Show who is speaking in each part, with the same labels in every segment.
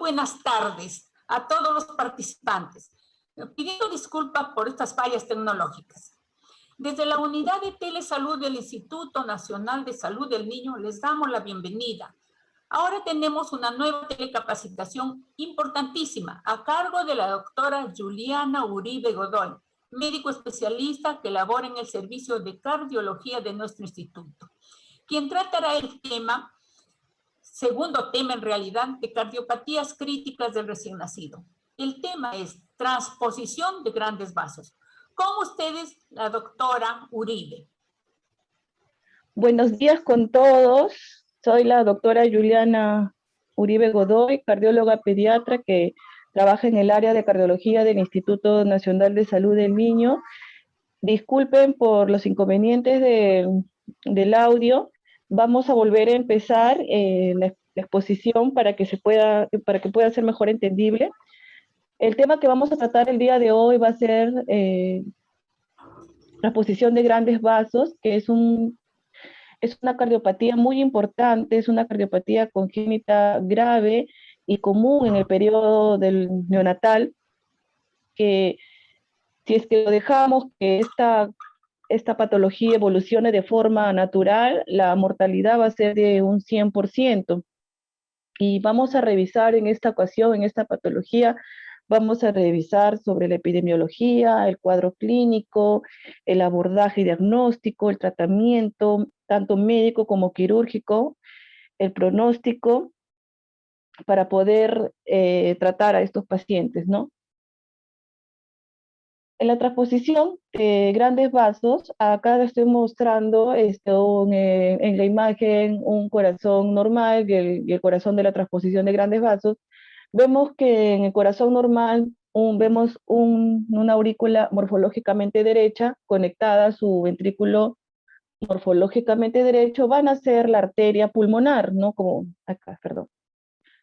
Speaker 1: buenas tardes a todos los participantes, pidiendo disculpas por estas fallas tecnológicas. Desde la unidad de telesalud del Instituto Nacional de Salud del Niño les damos la bienvenida. Ahora tenemos una nueva telecapacitación importantísima a cargo de la doctora Juliana Uribe Godoy, médico especialista que labora en el servicio de cardiología de nuestro instituto, quien tratará el tema, segundo tema en realidad, de cardiopatías críticas del recién nacido. El tema es transposición de grandes vasos. Con ustedes, la doctora Uribe.
Speaker 2: Buenos días con todos. Soy la doctora Juliana Uribe Godoy, cardióloga pediatra que trabaja en el área de cardiología del Instituto Nacional de Salud del Niño. Disculpen por los inconvenientes del audio. Vamos a volver a empezar la exposición para que pueda ser mejor entendible. El tema que vamos a tratar el día de hoy va a ser transposición de grandes vasos, que es una cardiopatía muy importante, es una cardiopatía congénita grave y común en el periodo del neonatal, que si es que lo dejamos que esta patología evolucione de forma natural, la mortalidad va a ser de un 100%. Y vamos a revisar en esta ocasión, en esta patología, vamos a revisar sobre la epidemiología, el cuadro clínico, el abordaje y diagnóstico, el tratamiento, tanto médico como quirúrgico, el pronóstico, para poder tratar a estos pacientes, ¿no? En la transposición de grandes vasos, acá estoy mostrando en la imagen un corazón normal y el corazón de la transposición de grandes vasos. Vemos que en el corazón normal vemos una aurícula morfológicamente derecha conectada a su ventrículo morfológicamente derecho. Va a nacer la arteria pulmonar, ¿no? Como acá, perdón.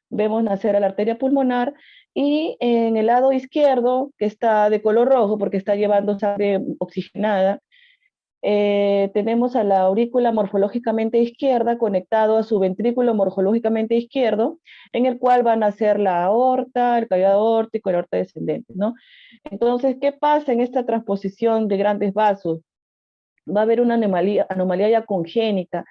Speaker 2: Vemos nacer a la arteria pulmonar y en el lado izquierdo, que está de color rojo porque está llevando sangre oxigenada, tenemos a la aurícula morfológicamente izquierda conectado a su ventrículo morfológicamente izquierdo, en el cual van a ser la aorta, el callado aórtico y la aorta descendente, ¿no? Entonces, ¿qué pasa en esta transposición de grandes vasos? Va a haber una anomalía ya congénita,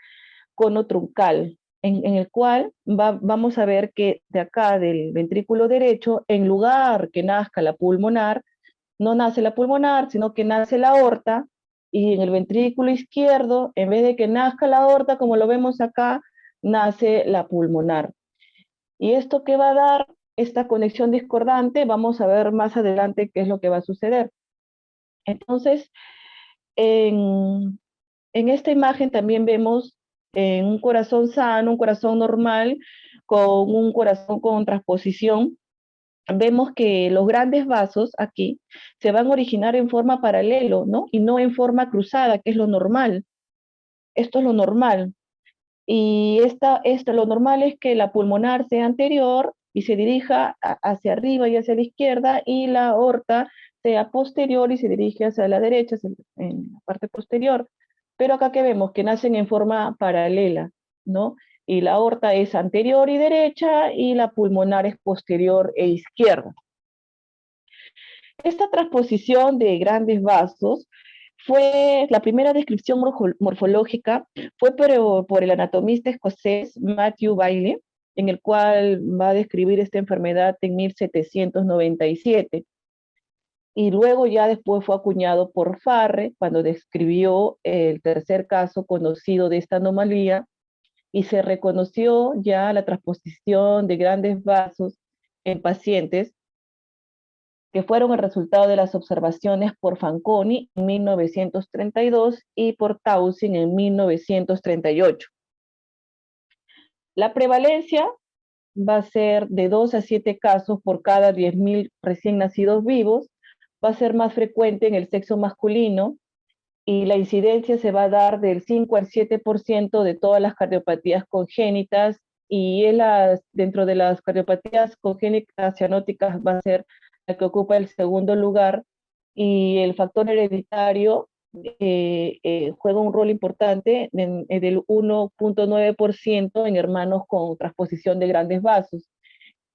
Speaker 2: cono truncal, en el cual vamos a ver que de acá del ventrículo derecho, en lugar que nazca la pulmonar, no nace la pulmonar, sino que nace la aorta, y en el ventrículo izquierdo, en vez de que nazca la aorta, como lo vemos acá, nace la pulmonar. ¿Y esto qué va a dar? Esta conexión discordante, vamos a ver más adelante qué es lo que va a suceder. Entonces, en esta imagen también vemos un corazón sano, un corazón normal, con un corazón con transposición. Vemos que los grandes vasos aquí se van a originar en forma paralelo, ¿no? Y no en forma cruzada, que es lo normal. Esto es lo normal. Y lo normal es que la pulmonar sea anterior y se dirija hacia arriba y hacia la izquierda, y la aorta sea posterior y se dirige hacia la derecha, en la parte posterior. Pero acá que vemos que nacen en forma paralela, ¿no? Y la aorta es anterior y derecha, y la pulmonar es posterior e izquierda. Esta transposición de grandes vasos fue la primera descripción morfológica, fue por el anatomista escocés Matthew Bailey, en el cual va a describir esta enfermedad en 1797. Y luego ya después fue acuñado por Farre, cuando describió el tercer caso conocido de esta anomalía, y se reconoció ya la transposición de grandes vasos en pacientes que fueron el resultado de las observaciones por Fanconi en 1932 y por Taussig en 1938. La prevalencia va a ser de 2 a 7 casos por cada 10.000 recién nacidos vivos, va a ser más frecuente en el sexo masculino, y la incidencia se va a dar del 5 al 7% de todas las cardiopatías congénitas, y dentro de las cardiopatías congénitas cianóticas va a ser la que ocupa el segundo lugar, y el factor hereditario juega un rol importante del 1.9% en hermanos con transposición de grandes vasos.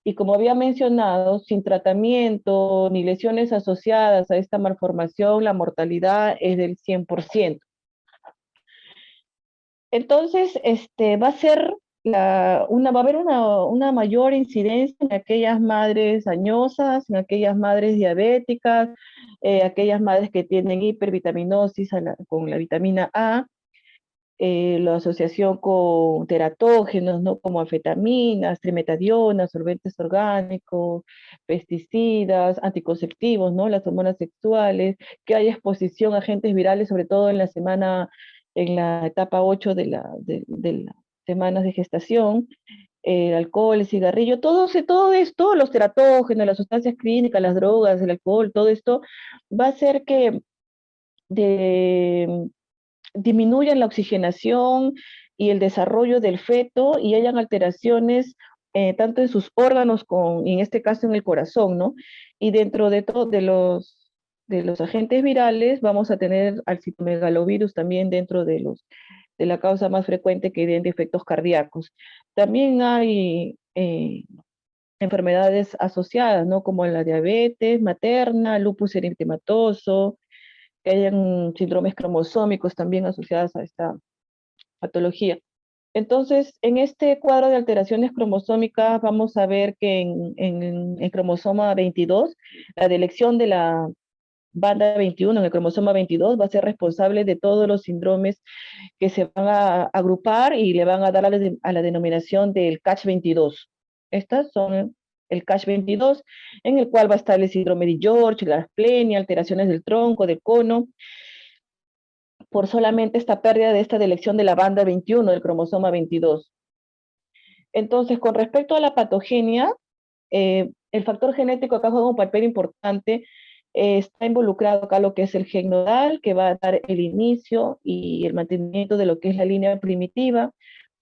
Speaker 2: Y como había mencionado, sin tratamiento ni lesiones asociadas a esta malformación, la mortalidad es del 100%. Entonces, va a ser va a haber una mayor incidencia en aquellas madres añosas, en aquellas madres diabéticas, aquellas madres que tienen hipervitaminosis con la vitamina A, la asociación con teratógenos, ¿no? Como anfetaminas, trimetadiona, solventes orgánicos, pesticidas, anticonceptivos, ¿no? Las hormonas sexuales, que hay exposición a agentes virales, sobre todo en la etapa 8 de las semanas de gestación, el alcohol, el cigarrillo, todo esto, los teratógenos, las sustancias clínicas, las drogas, el alcohol, todo esto va a hacer que de, disminuyan la oxigenación y el desarrollo del feto y hayan alteraciones tanto en sus órganos, y en este caso en el corazón, ¿no? Y dentro de todo de los agentes virales vamos a tener al citomegalovirus también dentro de la causa más frecuente que den defectos cardíacos. También hay enfermedades asociadas, ¿no? Como la diabetes materna, lupus eritematoso, que hayan síndromes cromosómicos también asociadas a esta patología. Entonces, en este cuadro de alteraciones cromosómicas vamos a ver que en cromosoma 22, la delección de la banda 21 en el cromosoma 22 va a ser responsable de todos los síndromes que se van a agrupar y le van a dar a la denominación del CACH22. Estas son el CACH22, en el cual va a estar el síndrome de George, la asplenia, alteraciones del tronco, del cono, por solamente esta pérdida de esta delección de la banda 21 del cromosoma 22. Entonces, con respecto a la patogenia, el factor genético acá juega un papel importante. Está involucrado acá lo que es el gen nodal, que va a dar el inicio y el mantenimiento de lo que es la línea primitiva.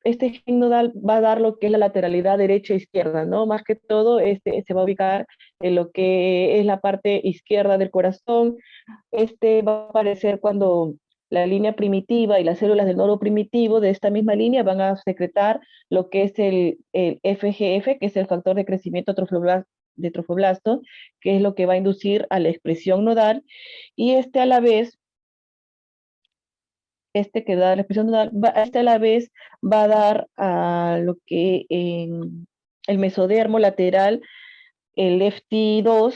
Speaker 2: Este gen nodal va a dar lo que es la lateralidad derecha e izquierda, ¿no? Más que todo, se va a ubicar en lo que es la parte izquierda del corazón. Va a aparecer cuando la línea primitiva y las células del nodo primitivo de esta misma línea van a secretar lo que es el FGF, que es el factor de crecimiento de trofoblasto, que es lo que va a inducir a la expresión nodal, y a la vez, que da la expresión nodal, a la vez va a dar a lo que en el mesodermo lateral, el FT2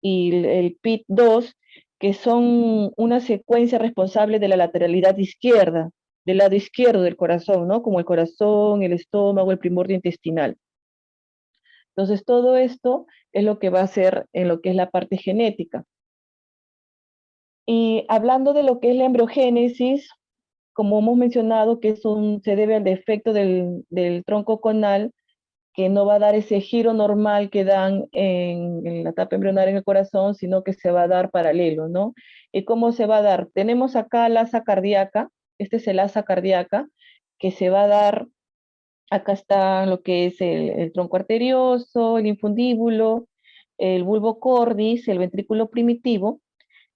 Speaker 2: y el PIT2, que son una secuencia responsable de la lateralidad izquierda, del lado izquierdo del corazón, ¿no? Como el corazón, el estómago, el primordio intestinal. Entonces, todo esto es lo que va a ser en lo que es la parte genética. Y hablando de lo que es la embriogénesis, como hemos mencionado, que se debe al defecto del tronco conal, que no va a dar ese giro normal que dan en la etapa embrionaria en el corazón, sino que se va a dar paralelo, ¿no? ¿Y cómo se va a dar? Tenemos acá la asa cardíaca, este es el asa cardíaca, que se va a dar, acá está lo que es el tronco arterioso, el infundíbulo, el bulbo cordis, el ventrículo primitivo.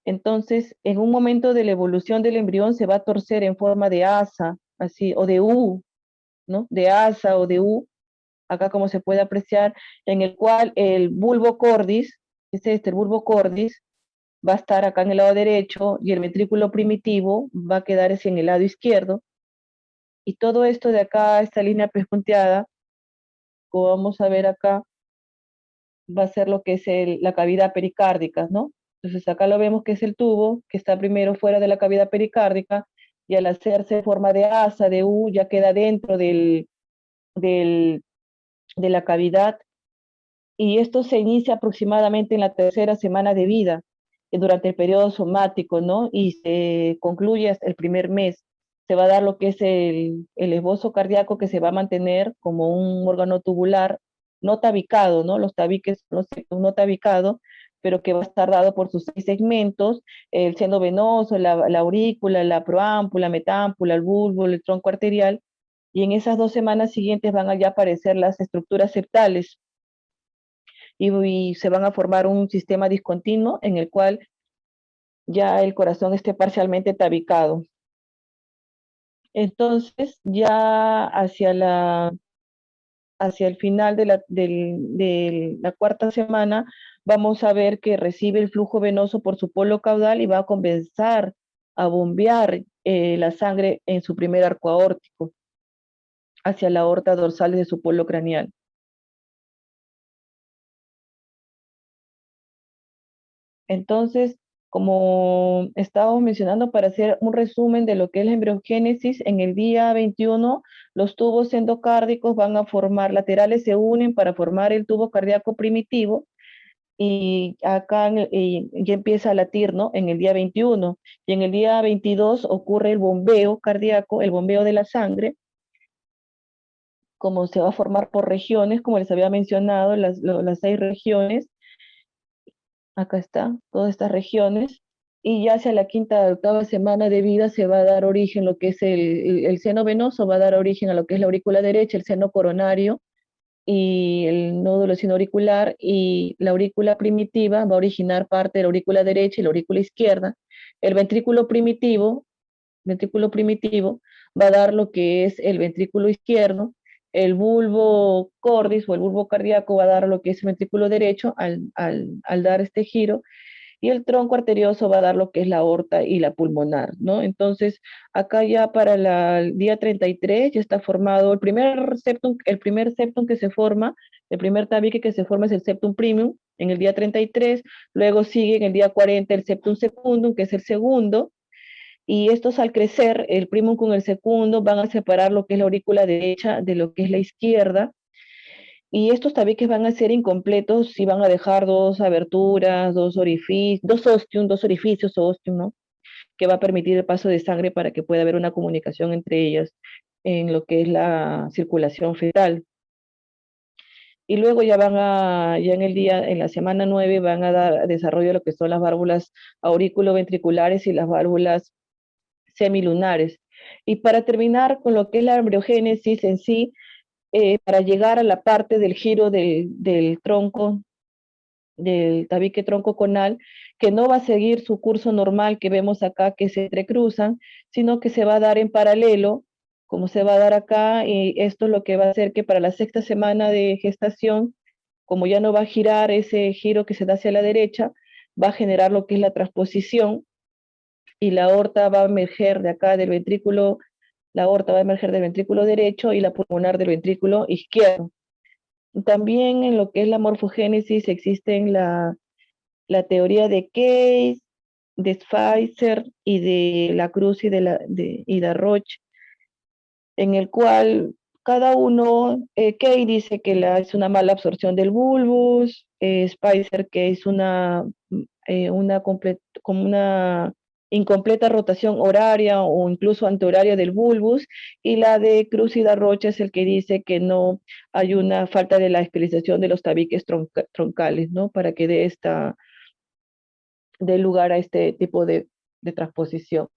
Speaker 2: Entonces, en un momento de la evolución del embrión se va a torcer en forma de asa, así, o de U, ¿no? De asa o de U, acá como se puede apreciar, en el cual el bulbo cordis, el bulbo cordis, va a estar acá en el lado derecho y el ventrículo primitivo va a quedar en el lado izquierdo. Y todo esto de acá, esta línea pespunteada, como vamos a ver acá, va a ser lo que es la cavidad pericárdica, ¿no? Entonces acá lo vemos que es el tubo, que está primero fuera de la cavidad pericárdica, y al hacerse en forma de asa, de U, ya queda dentro de la cavidad, y esto se inicia aproximadamente en la tercera semana de vida, durante el periodo somático, ¿no? Y se concluye hasta el primer mes. Se va a dar lo que es el esbozo cardíaco, que se va a mantener como un órgano tubular no tabicado, ¿no? Los tabiques no tabicado, pero que va a estar dado por sus 6 segmentos: el seno venoso, la aurícula, la proámpula, metámpula, el bulbo, el tronco arterial, y en esas 2 semanas siguientes van a ya aparecer las estructuras septales, y se van a formar un sistema discontinuo en el cual ya el corazón esté parcialmente tabicado. Entonces, ya hacia el final de la cuarta semana, vamos a ver que recibe el flujo venoso por su polo caudal y va a comenzar a bombear la sangre en su primer arco aórtico hacia la aorta dorsal de su polo craneal. Entonces, como estábamos mencionando, para hacer un resumen de lo que es la embriogénesis, en el día 21 los tubos endocárdicos van a formar, laterales se unen para formar el tubo cardíaco primitivo, y acá ya empieza a latir, ¿no? En el día 21, y en el día 22 ocurre el bombeo cardíaco, el bombeo de la sangre, como se va a formar por regiones, como les había mencionado, las 6 regiones. Acá está, todas estas regiones, y ya hacia la quinta o octava semana de vida se va a dar origen, lo que es el seno venoso, va a dar origen a lo que es la aurícula derecha, el seno coronario y el nódulo sinoauricular, y la aurícula primitiva va a originar parte de la aurícula derecha y la aurícula izquierda. El ventrículo primitivo va a dar lo que es el ventrículo izquierdo, el bulbo cordis o el bulbo cardíaco va a dar lo que es el ventrículo derecho al dar este giro, y el tronco arterioso va a dar lo que es la aorta y la pulmonar, ¿no? Entonces, acá ya para el día 33 ya está formado el primer septum que se forma, el primer tabique que se forma es el septum primum en el día 33, luego sigue en el día 40 el septum secundum, que es el segundo, y estos al crecer, el primum con el segundo, van a separar lo que es la aurícula derecha de lo que es la izquierda, y estos tabiques van a ser incompletos y van a dejar dos aberturas, dos orificios, dos orificios o ostium, ¿no? Que va a permitir el paso de sangre para que pueda haber una comunicación entre ellas en lo que es la circulación fetal. Y luego ya en la semana 9 van a dar desarrollo a lo que son las válvulas aurículo-ventriculares y las válvulas semilunares. Y para terminar con lo que es la embriogénesis en sí, para llegar a la parte del giro del tronco, del tabique tronco conal, que no va a seguir su curso normal que vemos acá, que se entrecruzan, sino que se va a dar en paralelo, como se va a dar acá, y esto es lo que va a hacer que para la sexta semana de gestación, como ya no va a girar ese giro que se da hacia la derecha, va a generar lo que es la transposición, y la aorta va a emerger de acá del ventrículo, la aorta va a emerger del ventrículo derecho y la pulmonar del ventrículo izquierdo. También en lo que es la morfogénesis existe la teoría de Case, de Pfizer y de la Cruz y de Roche, en el cual cada uno, Kay dice que es una mala absorción del bulbus, Spicer que es como una incompleta rotación horaria o incluso antehoraria del bulbus, y la de Cruz y Darrocha es el que dice que no hay una falta de la estilización de los tabiques troncales, ¿no? Para que dé lugar a este tipo de transposición.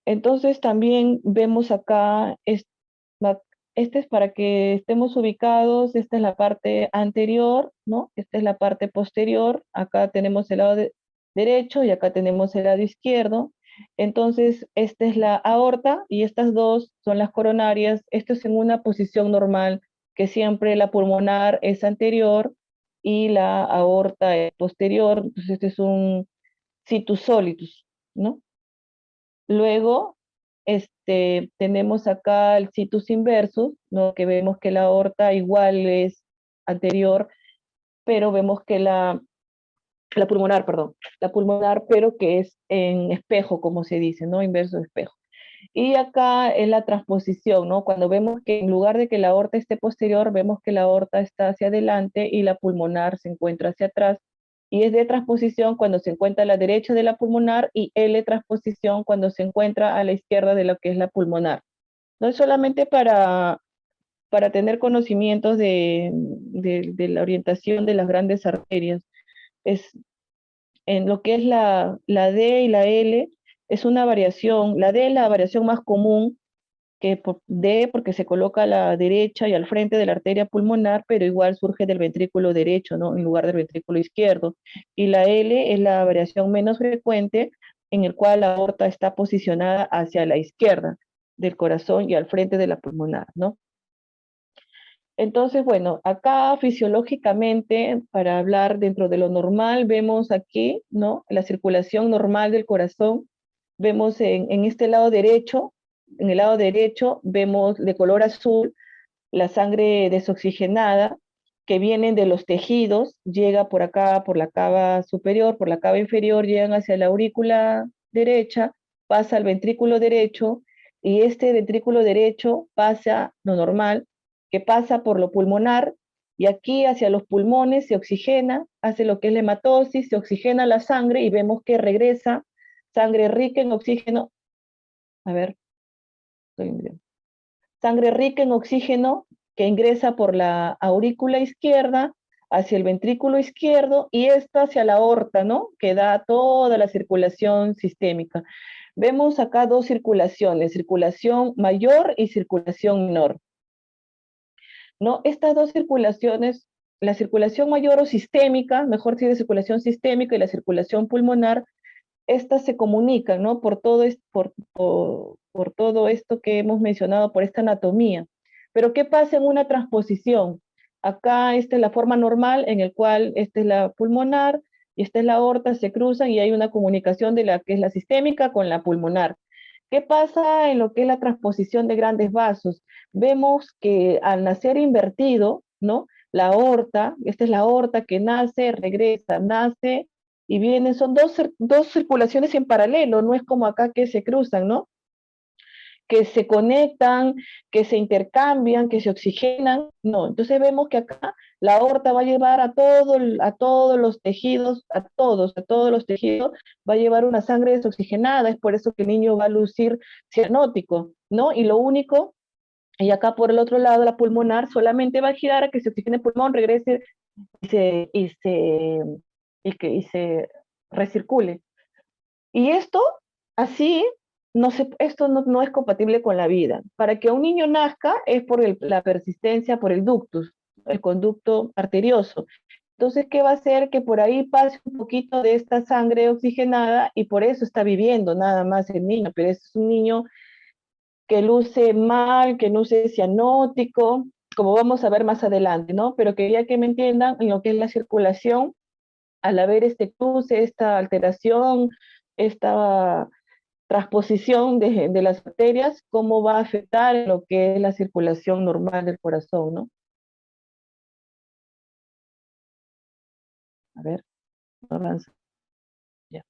Speaker 2: Entonces también vemos acá, este es para que estemos ubicados, esta es la parte anterior, ¿no? Esta es la parte posterior, acá tenemos el lado derecho y acá tenemos el lado izquierdo. Entonces, esta es la aorta y estas dos son las coronarias. Esto es en una posición normal, que siempre la pulmonar es anterior y la aorta es posterior. Entonces, este es un situs solitus, ¿no? Luego, tenemos acá el situs inversus, ¿no? Que vemos que la aorta igual es anterior, pero vemos que la pulmonar, perdón, la pulmonar, pero que es en espejo, como se dice, ¿no? Inverso de espejo. Y acá es la transposición, ¿no? Cuando vemos que en lugar de que la aorta esté posterior, vemos que la aorta está hacia adelante y la pulmonar se encuentra hacia atrás. Y es de transposición cuando se encuentra a la derecha de la pulmonar y L transposición cuando se encuentra a la izquierda de lo que es la pulmonar. No es solamente para tener conocimientos de la orientación de las grandes arterias. Es en lo que es la D y la L, es una variación. La D es la variación más común, que D porque se coloca a la derecha y al frente de la arteria pulmonar, pero igual surge del ventrículo derecho, ¿no? En lugar del ventrículo izquierdo. Y la L es la variación menos frecuente, en el cual la aorta está posicionada hacia la izquierda del corazón y al frente de la pulmonar, ¿no? Entonces, bueno, acá fisiológicamente, para hablar dentro de lo normal, vemos aquí, ¿no? La circulación normal del corazón. Vemos en este lado derecho, en el lado derecho vemos de color azul la sangre desoxigenada que viene de los tejidos, llega por acá, por la cava superior, por la cava inferior, llegan hacia la aurícula derecha, pasa al ventrículo derecho, y este ventrículo derecho pasa, lo normal, que pasa por lo pulmonar, y aquí hacia los pulmones se oxigena, hace lo que es la hematosis, se oxigena la sangre y vemos que regresa sangre rica en oxígeno. A ver, estoy bien. Sangre rica en oxígeno que ingresa por la aurícula izquierda hacia el ventrículo izquierdo y esta hacia la aorta, ¿no? Que da toda la circulación sistémica. Vemos acá dos circulaciones, circulación mayor y circulación menor, ¿no? Estas dos circulaciones, la circulación mayor o sistémica, mejor si de circulación sistémica y la circulación pulmonar, estas se comunican, ¿no? Por todo esto que hemos mencionado, por esta anatomía. Pero ¿qué pasa en una transposición? Acá esta es la forma normal en el cual esta es la pulmonar y esta es la aorta, se cruzan y hay una comunicación de la que es la sistémica con la pulmonar. ¿Qué pasa en lo que es la transposición de grandes vasos? Vemos que al nacer invertido, ¿no? La aorta, esta es la aorta que nace, regresa, nace y vienen, son dos circulaciones en paralelo, no es como acá que se cruzan, ¿no? Que se conectan, que se intercambian, que se oxigenan, no. Entonces vemos que acá la aorta va a llevar a todos los tejidos, a todos los tejidos, va a llevar una sangre desoxigenada, es por eso que el niño va a lucir cianótico, ¿no? Y lo único, y acá por el otro lado, la pulmonar solamente va a girar a que se oxigene el pulmón, regrese y se recircule. Y esto, así, esto no es compatible con la vida. Para que un niño nazca es por la persistencia, por el ductus, el conducto arterioso. Entonces, ¿qué va a hacer? Que por ahí pase un poquito de esta sangre oxigenada y por eso está viviendo nada más el niño, pero es un niño que luce mal, que luce cianótico, como vamos a ver más adelante, ¿no? Pero quería que me entiendan en lo que es la circulación, al haber este cruce, esta alteración, esta transposición de las arterias, cómo va a afectar en lo que es la circulación normal del corazón, ¿no? A ver, avanza. Ya.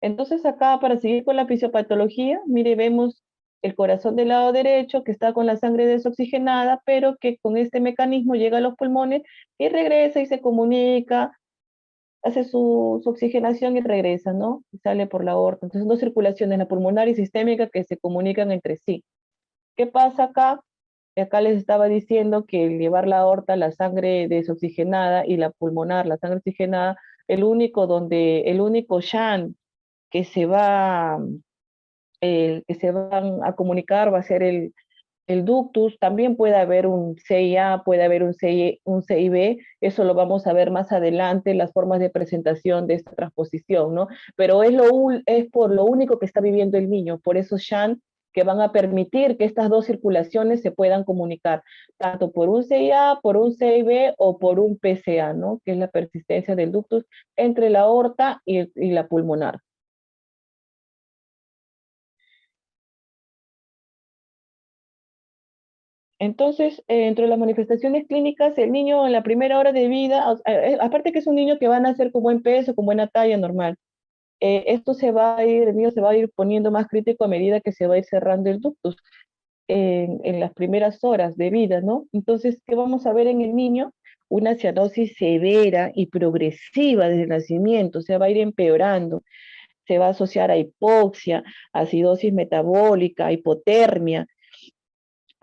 Speaker 2: Entonces acá, para seguir con la fisiopatología, mire, vemos el corazón del lado derecho que está con la sangre desoxigenada, pero que con este mecanismo llega a los pulmones y regresa y se comunica, hace su oxigenación y regresa, ¿no? Y sale por la aorta. Entonces, dos circulaciones, la pulmonar y sistémica, que se comunican entre sí. ¿Qué pasa acá? Acá les estaba diciendo que el llevar la aorta, la sangre desoxigenada, y la pulmonar, la sangre oxigenada, el único shunt que que se van a comunicar va a ser el ductus, también puede haber un CIA, puede haber un CIB, eso lo vamos a ver más adelante, las formas de presentación de esta transposición, ¿no? Pero es por lo único que está viviendo el niño, por esos shunt que van a permitir que estas dos circulaciones se puedan comunicar, tanto por un CIA, por un CIB o por un PCA, ¿no? Que es la persistencia del ductus entre la aorta y la pulmonar. Entonces, entre las manifestaciones clínicas, el niño en la primera hora de vida, aparte que es un niño que va a nacer con buen peso, con buena talla normal, el niño se va a ir poniendo más crítico a medida que se va a ir cerrando el ductus en las primeras horas de vida, ¿no? Entonces, ¿qué vamos a ver en el niño? Una cianosis severa y progresiva desde el nacimiento, o sea, va a ir empeorando, se va a asociar a hipoxia, acidosis metabólica, hipotermia,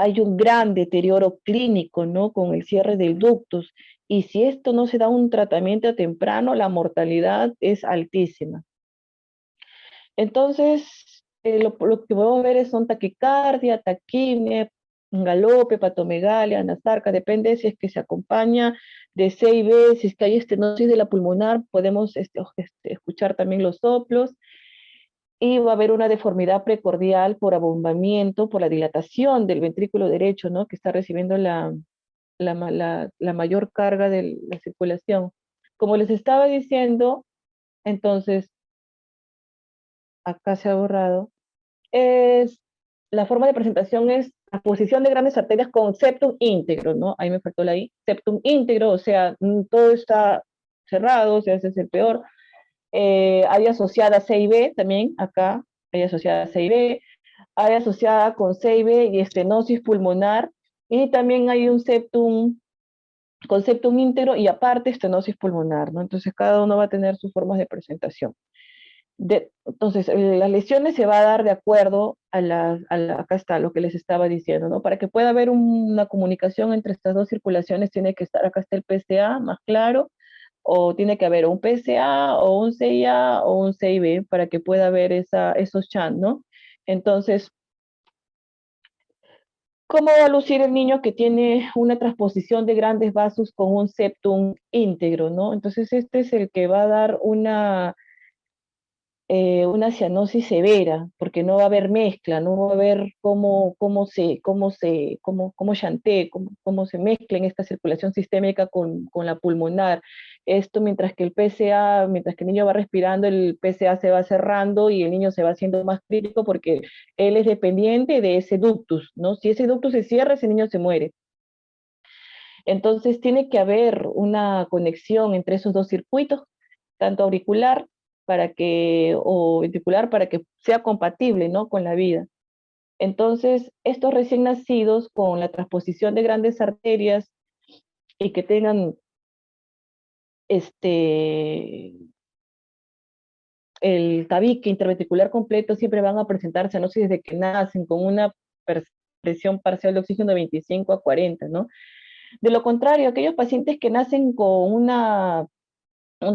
Speaker 2: hay un gran deterioro clínico, ¿no? Con el cierre del ductus. Y si esto no se da un tratamiento temprano, la mortalidad es altísima. Entonces, lo que podemos ver son taquicardia, taquimia, galope, patomegalia, anasarca, depende si es que se acompaña de CIB, si es que hay estenosis de la pulmonar, podemos escuchar también los soplos, y va a haber una deformidad precordial por abombamiento, por la dilatación del ventrículo derecho, ¿no? Que está recibiendo la mayor carga de la circulación. Como les estaba diciendo, entonces, acá se ha borrado, es, la forma de presentación es la posición de grandes arterias con septum íntegro, ¿no? Ahí me faltó la I, septum íntegro, o sea, todo está cerrado, o sea, ese es el peor. Hay asociada C y B también, acá, hay asociada C y B, hay asociada con C y B y estenosis pulmonar, y también hay un septum con septum íntegro y aparte estenosis pulmonar, ¿no? Entonces cada uno va a tener sus formas de presentación. Entonces, las lesiones se va a dar de acuerdo acá está lo que les estaba diciendo, ¿no? Para que pueda haber una comunicación entre estas dos circulaciones, tiene que estar, acá está el PSA más claro, o tiene que haber un PSA, o un CIA, o un CIB, para que pueda haber esos chants, ¿no? Entonces, ¿cómo va a lucir el niño que tiene una transposición de grandes vasos con un septum íntegro, ¿no? Entonces, este es el que va a dar una cianosis severa, porque no va a haber mezcla, no va a haber cómo llantee, cómo se mezcla en esta circulación sistémica con la pulmonar. Esto mientras que el PCA, mientras que el niño va respirando, el PCA se va cerrando y el niño se va haciendo más crítico porque él es dependiente de ese ductus, ¿no? Si ese ductus se cierra, ese niño se muere. Entonces tiene que haber una conexión entre esos dos circuitos, tanto auricular o ventricular para que sea compatible, ¿no? Con la vida. Entonces, estos recién nacidos con la transposición de grandes arterias y que tengan el tabique interventricular completo siempre van a presentar cianosis desde que nacen con una presión parcial de oxígeno de 25 a 40, ¿no? De lo contrario, aquellos pacientes que nacen con un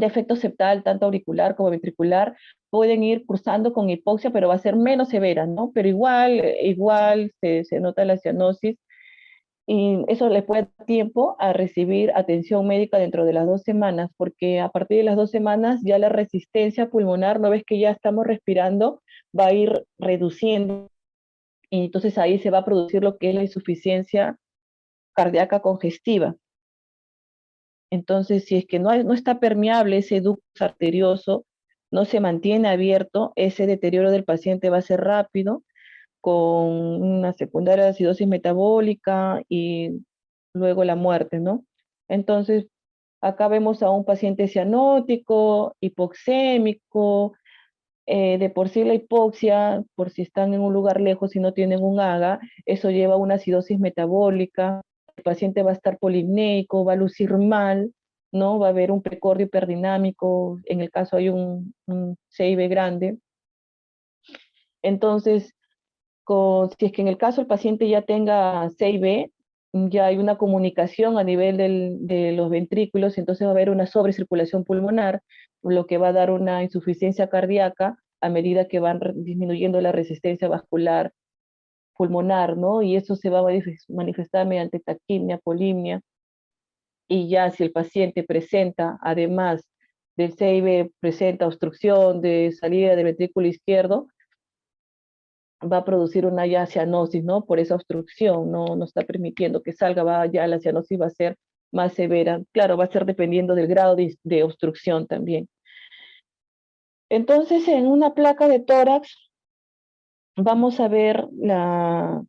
Speaker 2: defecto septal, tanto auricular como ventricular, pueden ir cursando con hipoxia, pero va a ser menos severa, ¿no? Pero igual se nota la cianosis y eso le puede dar tiempo a recibir atención médica dentro de las 2 semanas, porque a partir de las 2 semanas ya la resistencia pulmonar, no ves que ya estamos respirando, va a ir reduciendo y entonces ahí se va a producir lo que es la insuficiencia cardíaca congestiva. Entonces, si es que no está permeable ese ductus arterioso, no se mantiene abierto, ese deterioro del paciente va a ser rápido, con una secundaria acidosis metabólica y luego la muerte, ¿no? Entonces, acá vemos a un paciente cianótico, hipoxémico, de por sí la hipoxia, por si están en un lugar lejos y no tienen un AGA, eso lleva a una acidosis metabólica, el paciente va a estar polimnéico, va a lucir mal, ¿no? Va a haber un precordio hiperdinámico, en el caso hay un CIB grande. Entonces, si es que en el caso el paciente ya tenga CIB, ya hay una comunicación a nivel de los ventrículos, entonces va a haber una sobrecirculación pulmonar, lo que va a dar una insuficiencia cardíaca a medida que van disminuyendo la resistencia vascular pulmonar, ¿no? Y eso se va a manifestar mediante taquimia, polimia, y ya si el paciente presenta, además del CIB, presenta obstrucción de salida del ventrículo izquierdo, va a producir una ya cianosis, ¿no? Por esa obstrucción, no está permitiendo que salga, ya la cianosis va a ser más severa. Claro, va a ser dependiendo del grado de obstrucción también. Entonces, en una placa de tórax, vamos a ver una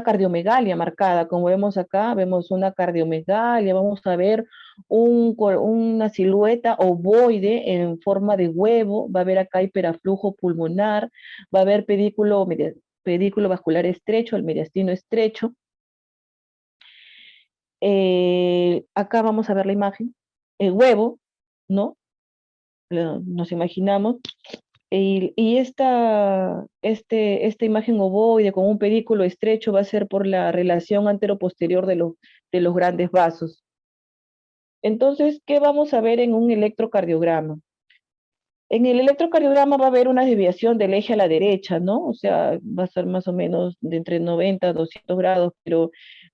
Speaker 2: cardiomegalia marcada, como vemos acá, vemos una cardiomegalia, vamos a ver una silueta ovoide en forma de huevo, va a haber acá hiperaflujo pulmonar, va a haber pedículo vascular estrecho, el mediastino estrecho. Acá vamos a ver la imagen, el huevo, ¿no? Nos imaginamos. Y esta imagen ovoide con un pedículo estrecho va a ser por la relación anteroposterior de los grandes vasos. Entonces, ¿qué vamos a ver en un electrocardiograma? En el electrocardiograma va a haber una desviación del eje a la derecha, ¿no? O sea, va a ser más o menos de entre 90 a 200 grados, pero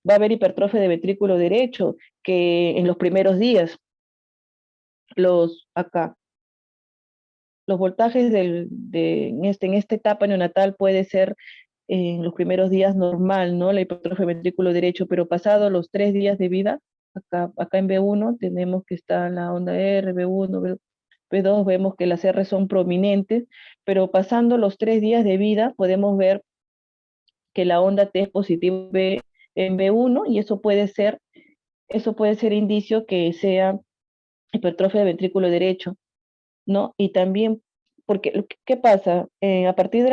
Speaker 2: va a haber hipertrofia de ventrículo derecho, que en los primeros días, acá, los voltajes en esta etapa neonatal puede ser en los primeros días normal, ¿no? La hipertrofia del ventrículo derecho, pero pasado los 3 días de vida, acá en B1 tenemos que está la onda R, B1, B2, vemos que las R son prominentes, pero pasando los 3 días de vida podemos ver que la onda T es positiva en B1 y eso puede ser indicio que sea hipertrofia del ventrículo derecho, ¿no? Y también, porque, ¿qué pasa? A partir de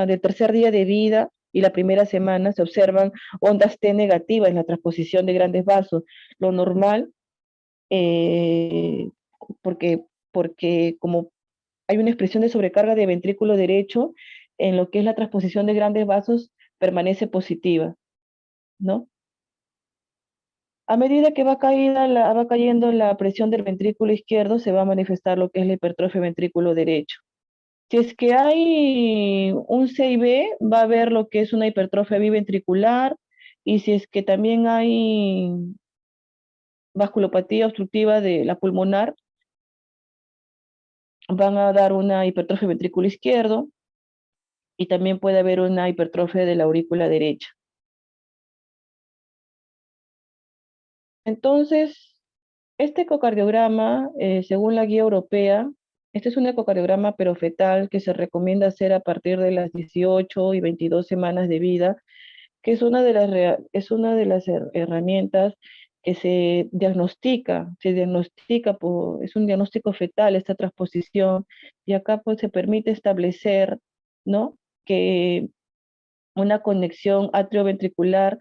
Speaker 2: del tercer día de vida y la primera semana se observan ondas T negativas en la transposición de grandes vasos. Lo normal, eh, porque, porque como hay una expresión de sobrecarga de ventrículo derecho, en lo que es la transposición de grandes vasos permanece positiva, ¿no? A medida que va cayendo la presión del ventrículo izquierdo, se va a manifestar lo que es la hipertrofia del ventrículo derecho. Si es que hay un CIB, va a haber lo que es una hipertrofia biventricular, y si es que también hay vasculopatía obstructiva de la pulmonar, van a dar una hipertrofia del ventrículo izquierdo, y también puede haber una hipertrofia de la aurícula derecha. Entonces, este ecocardiograma, según la guía europea, este es un ecocardiograma pero fetal que se recomienda hacer a partir de las 18 y 22 semanas de vida, que es es una de las herramientas que es un diagnóstico fetal esta transposición, y acá pues se permite establecer, ¿no? Que una conexión atrioventricular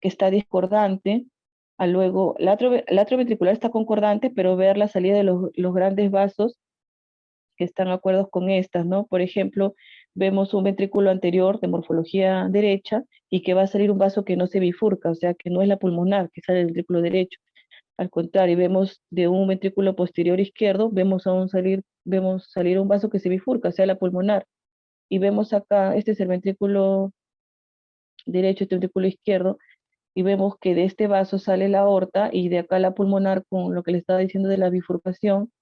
Speaker 2: que está discordante, luego el atrioventricular está concordante, pero ver la salida de los grandes vasos que están acuerdos con estas, ¿no? Por ejemplo, vemos un ventrículo anterior de morfología derecha y que va a salir un vaso que no se bifurca, o sea, que no es la pulmonar que sale del ventrículo derecho. Al contrario, vemos de un ventrículo posterior izquierdo, vemos salir un vaso que se bifurca, o sea, la pulmonar. Y vemos acá, este es el ventrículo derecho, este ventrículo izquierdo, y vemos que de este vaso sale la aorta y de acá la pulmonar con lo que le estaba diciendo de la bifurcación,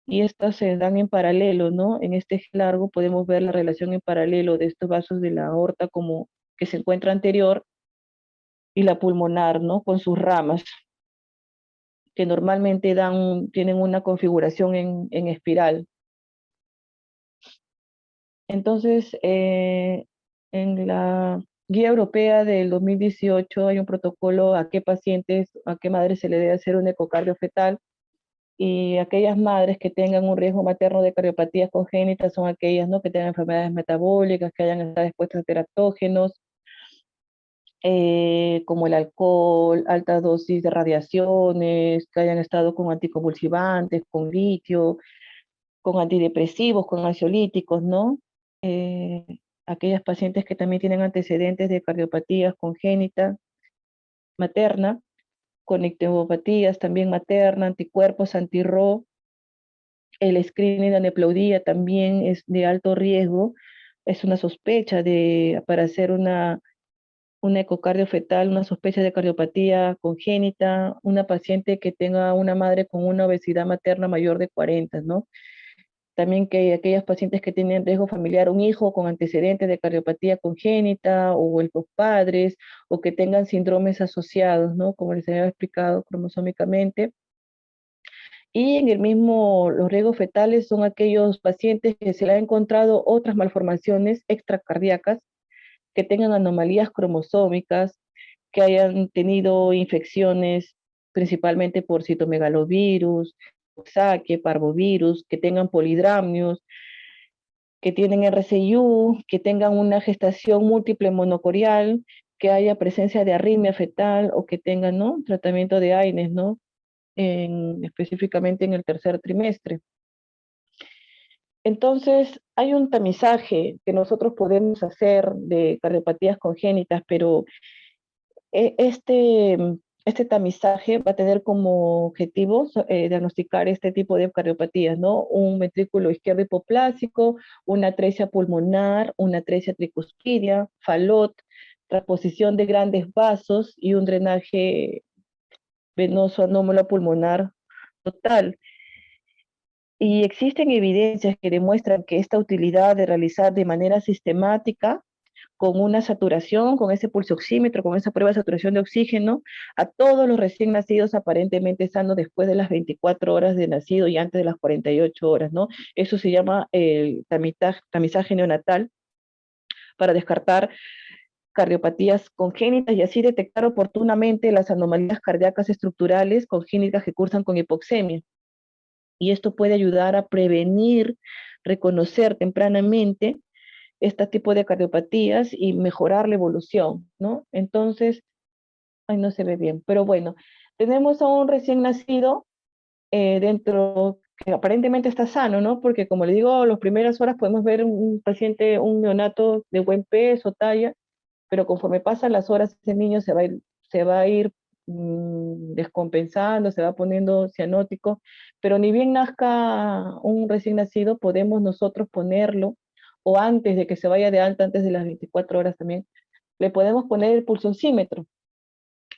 Speaker 2: y estas se dan en paralelo, ¿no? En este eje largo podemos ver la relación en paralelo de estos vasos de la aorta como que se encuentra anterior y la pulmonar, ¿no? Con sus ramas, que normalmente tienen una configuración en espiral. Entonces, en la guía europea del 2018 hay un protocolo a qué pacientes, a qué madres se le debe hacer un ecocardio fetal, y aquellas madres que tengan un riesgo materno de cardiopatías congénitas son aquellas, ¿no? Que tengan enfermedades metabólicas, que hayan estado expuestas a teratógenos, como el alcohol, altas dosis de radiaciones, que hayan estado con anticonvulsivantes, con litio, con antidepresivos, con ansiolíticos, ¿no? Eh, aquellas pacientes que también tienen antecedentes de cardiopatías congénitas materna, con ictiopatías también materna, anticuerpos anti-RO. El screening de aneuploidía también es de alto riesgo, es una sospecha para hacer una ecocardio fetal, una sospecha de cardiopatía congénita, una paciente que tenga una madre con una obesidad materna mayor de 40, ¿no? También que aquellas pacientes que tienen riesgo familiar, un hijo con antecedentes de cardiopatía congénita, o los padres, o que tengan síndromes asociados, ¿no? Como les había explicado cromosómicamente. Y en los riesgos fetales son aquellos pacientes que se le han encontrado otras malformaciones extracardíacas, que tengan anomalías cromosómicas, que hayan tenido infecciones principalmente por citomegalovirus, saque, parvovirus, que tengan polidramnios, que tienen RCIU, que tengan una gestación múltiple monocorial, que haya presencia de arritmia fetal, o que tengan, ¿no? Tratamiento de AINES, ¿no? Específicamente en el tercer trimestre. Entonces, hay un tamizaje que nosotros podemos hacer de cardiopatías congénitas, pero este tamizaje va a tener como objetivo diagnosticar este tipo de cardiopatías, ¿no? Un ventrículo izquierdo hipoplásico, una atresia pulmonar, una atresia tricuspidia, falot, transposición de grandes vasos y un drenaje venoso anómalo pulmonar total. Y existen evidencias que demuestran que esta utilidad de realizar de manera sistemática con una saturación, con ese pulsoxímetro, con esa prueba de saturación de oxígeno, a todos los recién nacidos aparentemente sanos después de las 24 horas de nacido y antes de las 48 horas, ¿no? Eso se llama el tamizaje neonatal para descartar cardiopatías congénitas y así detectar oportunamente las anomalías cardíacas estructurales congénitas que cursan con hipoxemia. Y esto puede ayudar a prevenir, reconocer tempranamente este tipo de cardiopatías y mejorar la evolución, ¿no? Entonces, ay, no se ve bien, pero bueno, tenemos a un recién nacido dentro que aparentemente está sano, ¿no? Porque como le digo, las primeras horas podemos ver un paciente, un neonato de buen peso, talla, pero conforme pasan las horas, ese niño se va a ir descompensando, se va poniendo cianótico, pero ni bien nazca un recién nacido, podemos nosotros ponerlo, o antes de que se vaya de alta, antes de las 24 horas también, le podemos poner el pulsoxímetro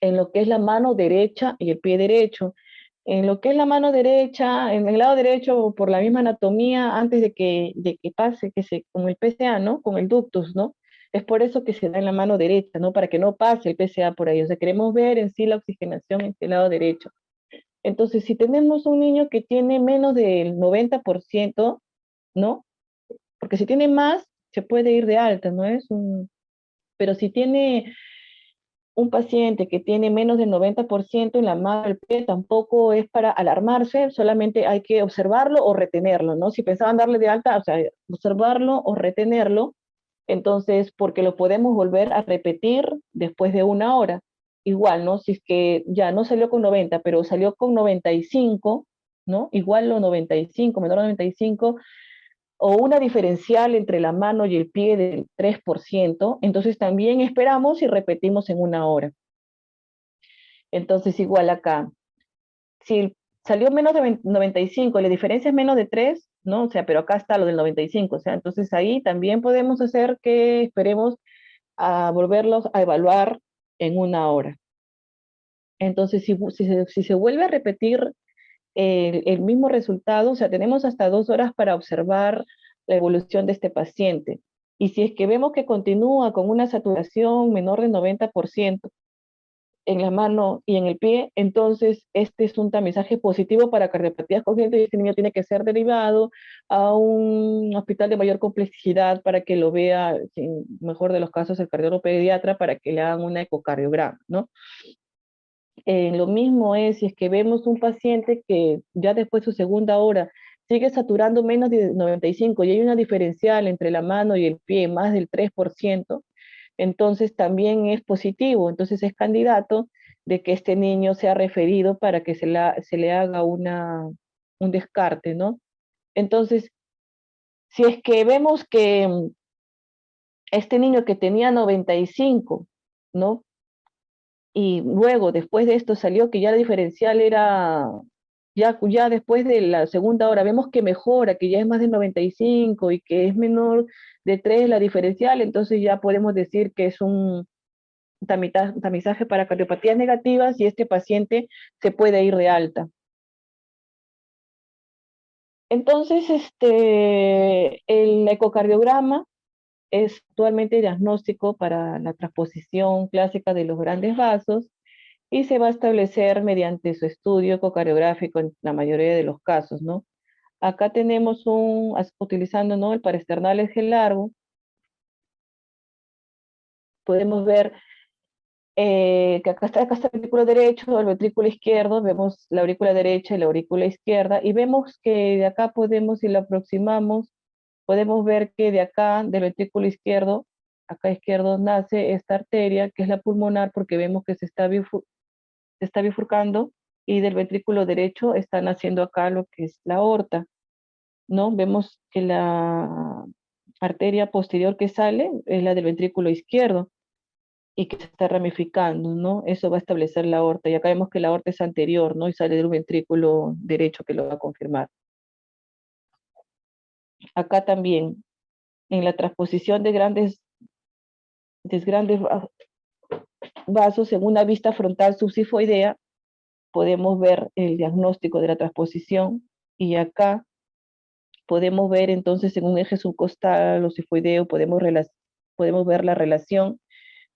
Speaker 2: en lo que es la mano derecha y el pie derecho. En lo que es la mano derecha, en el lado derecho, por la misma anatomía, antes de que pase, como el PCA, ¿no? Con el ductus, ¿no? Es por eso que se da en la mano derecha, ¿no? Para que no pase el PCA por ahí. O sea, queremos ver en sí la oxigenación en el lado derecho. Entonces, si tenemos un niño que tiene menos del 90%, ¿no? Porque si tiene más, se puede ir de alta, ¿no? Pero si tiene un paciente que tiene menos del 90% en la mano del pie tampoco es para alarmarse, solamente hay que observarlo o retenerlo, ¿no? Si pensaban darle de alta, o sea, observarlo o retenerlo, entonces, porque lo podemos volver a repetir después de una hora. Igual, ¿no? Si es que ya no salió con 90, pero salió con 95, ¿no? Igual lo 95, menor a 95, o una diferencial entre la mano y el pie del 3%, entonces también esperamos y repetimos en una hora. Entonces igual acá, si salió menos de 95, la diferencia es menos de 3, ¿no? O sea, pero acá está lo del 95, o sea, entonces ahí también podemos hacer que esperemos a volverlos a evaluar en una hora. Entonces, si se vuelve a repetir el mismo resultado, o sea, tenemos hasta 2 horas para observar la evolución de este paciente. Y si es que vemos que continúa con una saturación menor del 90% en la mano y en el pie, entonces este es un tamizaje positivo para cardiopatías congénitas y este niño tiene que ser derivado a un hospital de mayor complejidad para que lo vea, en mejor de los casos, el cardiólogo pediatra para que le hagan una ecocardiograma, ¿no? Lo mismo es si es que vemos un paciente que ya después de su segunda hora sigue saturando menos de 95 y hay una diferencial entre la mano y el pie más del 3%, entonces también es positivo, entonces es candidato de que este niño sea referido para que se le haga un descarte, ¿no? Entonces, si es que vemos que este niño que tenía 95, ¿no? Y luego, después de esto, salió que ya la diferencial era, ya después de la segunda hora, vemos que mejora, que ya es más de 95 y que es menor de 3 la diferencial, entonces ya podemos decir que es un tamizaje para cardiopatías negativas y este paciente se puede ir de alta. Entonces, el ecocardiograma es actualmente diagnóstico para la transposición clásica de los grandes vasos y se va a establecer mediante su estudio ecocardiográfico en la mayoría de los casos, ¿no? Acá tenemos utilizando, ¿no? El paraesternal eje largo, podemos ver que acá está el ventrículo derecho, el ventrículo izquierdo, vemos la aurícula derecha y la aurícula izquierda, y vemos que de acá podemos, si lo aproximamos, podemos ver que de acá, del ventrículo izquierdo, acá izquierdo, nace esta arteria, que es la pulmonar, porque vemos que se está bifurcando, y del ventrículo derecho está naciendo acá lo que es la aorta, ¿no? Vemos que la arteria posterior que sale es la del ventrículo izquierdo, y que se está ramificando, ¿no? Eso va a establecer la aorta, y acá vemos que la aorta es anterior, ¿no? Y sale del ventrículo derecho que lo va a confirmar. Acá también, en la transposición de grandes vasos en una vista frontal subsifoidea, podemos ver el diagnóstico de la transposición, y acá podemos ver entonces en un eje subcostal o sifoideo, podemos podemos ver la relación.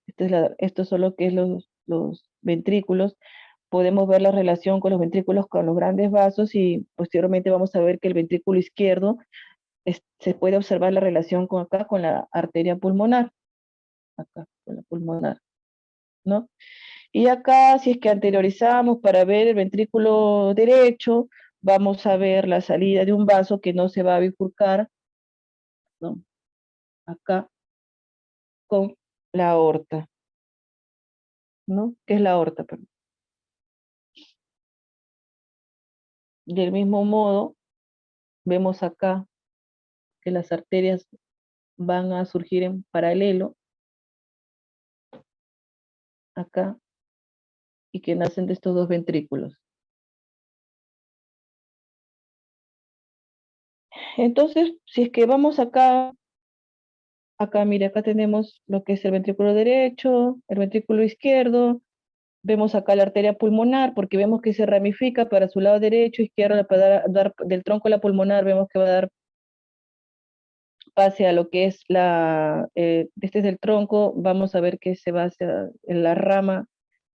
Speaker 2: Esto es solo que es los ventrículos. Podemos ver la relación con los ventrículos con los grandes vasos y posteriormente vamos a ver que el ventrículo izquierdo se puede observar la relación con acá con la arteria pulmonar. Acá, con la pulmonar, ¿no? Y acá, si es que anteriorizamos para ver el ventrículo derecho, vamos a ver la salida de un vaso que no se va a bifurcar, ¿no? Acá, con la aorta, ¿no? ¿Qué es la aorta? Perdón. Del mismo modo, vemos acá que las arterias van a surgir en paralelo, acá, y que nacen de estos dos ventrículos. Entonces, si es que vamos acá, mire, acá tenemos lo que es el ventrículo derecho, el ventrículo izquierdo, vemos acá la arteria pulmonar, porque vemos que se ramifica para su lado derecho, izquierdo, para dar del tronco de la pulmonar, vemos que va a dar pase a lo que es este es el tronco, vamos a ver que se va hacia la rama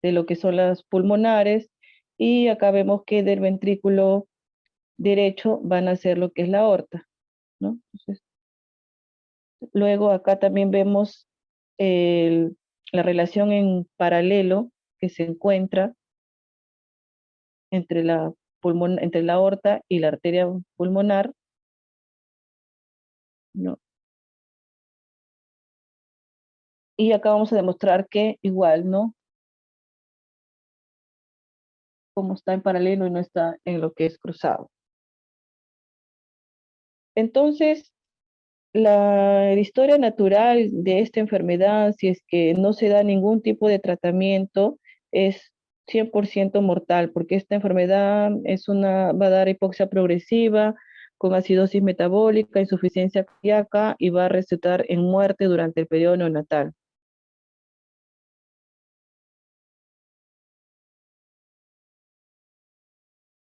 Speaker 2: de lo que son las pulmonares, y acá vemos que del ventrículo derecho van a ser lo que es la aorta, ¿no? Entonces, luego acá también vemos la relación en paralelo que se encuentra entre entre la aorta y la arteria pulmonar, ¿no? Y acá vamos a demostrar que igual, ¿no? Como está en paralelo y no está en lo que es cruzado. Entonces, la historia natural de esta enfermedad, si es que no se da ningún tipo de tratamiento, es 100% mortal, porque esta enfermedad va a dar hipoxia progresiva, con acidosis metabólica, insuficiencia cardíaca y va a resultar en muerte durante el periodo neonatal.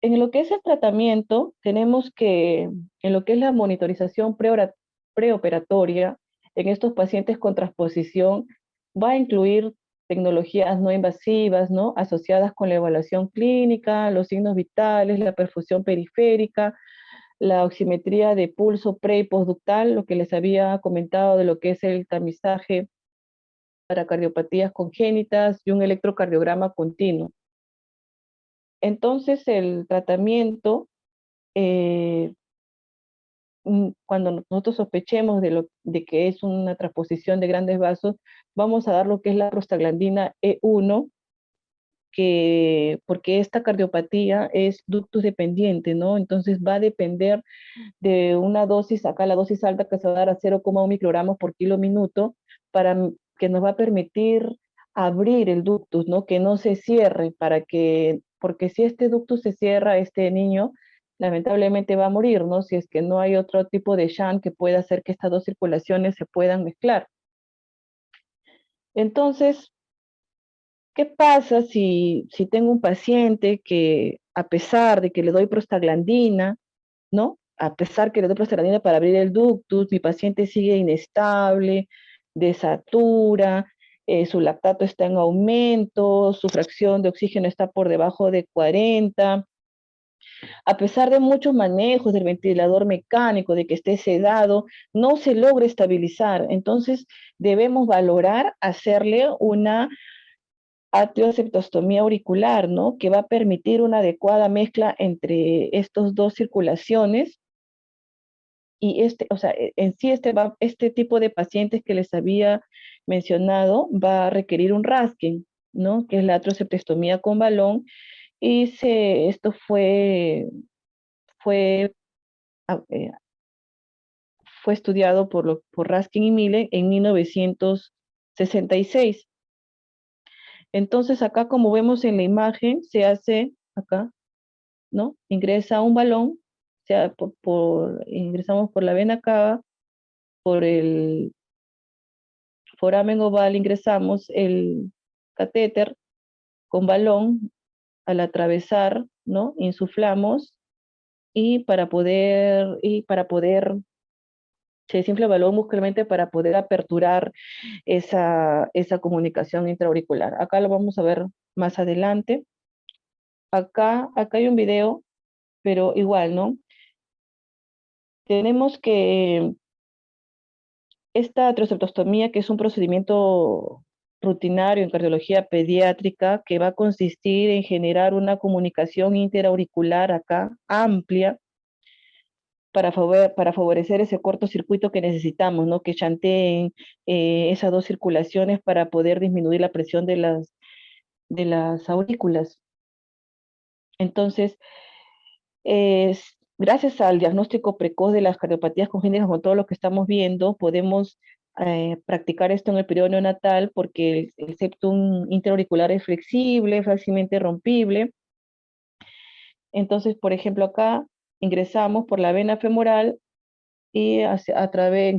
Speaker 2: En lo que es el tratamiento, tenemos que, en lo que es la monitorización preoperatoria, en estos pacientes con transposición, va a incluir tecnologías no invasivas, ¿no? Asociadas con la evaluación clínica, los signos vitales, la perfusión periférica, la oximetría de pulso pre y postductal, lo que les había comentado de lo que es el tamizaje para cardiopatías congénitas y un electrocardiograma continuo. Entonces, el tratamiento, cuando nosotros sospechemos de que es una transposición de grandes vasos, vamos a dar lo que es la prostaglandina E1, porque esta cardiopatía es ductus dependiente, ¿no? Entonces va a depender de una dosis, acá la dosis alta que se va a dar a 0,1 microgramos por kilo minuto, que nos va a permitir abrir el ductus, ¿no? Que no se cierre, porque si este ductus se cierra, este niño lamentablemente va a morir, ¿no? Si es que no hay otro tipo de shunt que pueda hacer que estas dos circulaciones se puedan mezclar. Entonces, ¿qué pasa si tengo un paciente que, a pesar de que le doy prostaglandina, ¿no? A pesar que le doy prostaglandina para abrir el ductus, mi paciente sigue inestable, desatura, su lactato está en aumento, su fracción de oxígeno está por debajo de 40, a pesar de muchos manejos del ventilador mecánico, de que esté sedado, no se logra estabilizar. Entonces, debemos valorar hacerle una atrioseptostomía auricular, ¿no? Que va a permitir una adecuada mezcla entre estas dos circulaciones. Y o sea, en sí este tipo de pacientes que les había mencionado va a requerir un RASKIN, ¿no? Que es la atrioseptostomía con balón. Y esto fue, ah, eh, fue estudiado por Raskin y Mille en 1966. Entonces acá, como vemos en la imagen, se hace acá, ¿no? Ingresa un balón, ingresamos por la vena cava, por el foramen oval ingresamos el catéter con balón, al atravesar, ¿no? Insuflamos y para poder Se desinfla el balón muscularmente para poder aperturar esa comunicación intraauricular. Acá lo vamos a ver más adelante. Acá hay un video, pero igual, ¿no? Tenemos que esta trocetostomía, que es un procedimiento rutinario en cardiología pediátrica, que va a consistir en generar una comunicación interauricular acá amplia para favorecer ese cortocircuito que necesitamos, ¿no? Que chanteen esas dos circulaciones para poder disminuir la presión de las aurículas. Entonces, gracias al diagnóstico precoz de las cardiopatías congénitas, con todo lo que estamos viendo, podemos practicar esto en el periodo neonatal porque el septum interauricular es flexible, fácilmente rompible. Entonces, por ejemplo, acá ingresamos por la vena femoral y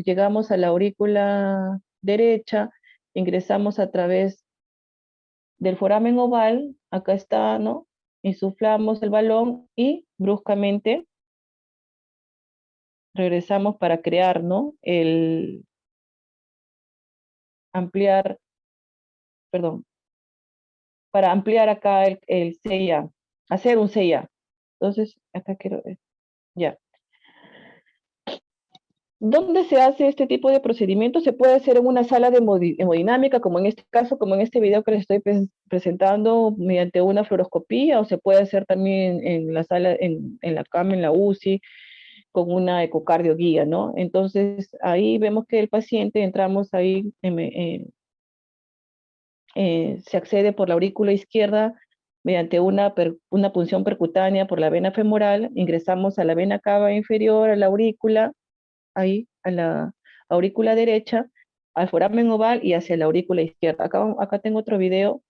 Speaker 2: llegamos a la aurícula derecha, ingresamos a través del foramen oval, acá está, ¿no? Insuflamos el balón y bruscamente regresamos para crear, ¿no? Ampliar, perdón, para ampliar acá el CIA, hacer un CIA. Entonces, acá quiero, ya. ¿Dónde se hace este tipo de procedimiento? Se puede hacer en una sala de hemodinámica, como en este caso, como en este video que les estoy presentando, mediante una fluoroscopía, o se puede hacer también en la sala, en la cama, en la UCI, con una ecocardioguía, ¿no? Entonces, ahí vemos que el paciente, entramos ahí, se accede por la aurícula izquierda mediante una punción percutánea por la vena femoral, ingresamos a la vena cava inferior, a la aurícula, ahí, a la aurícula derecha, al foramen oval y hacia la aurícula izquierda. Acá tengo otro video.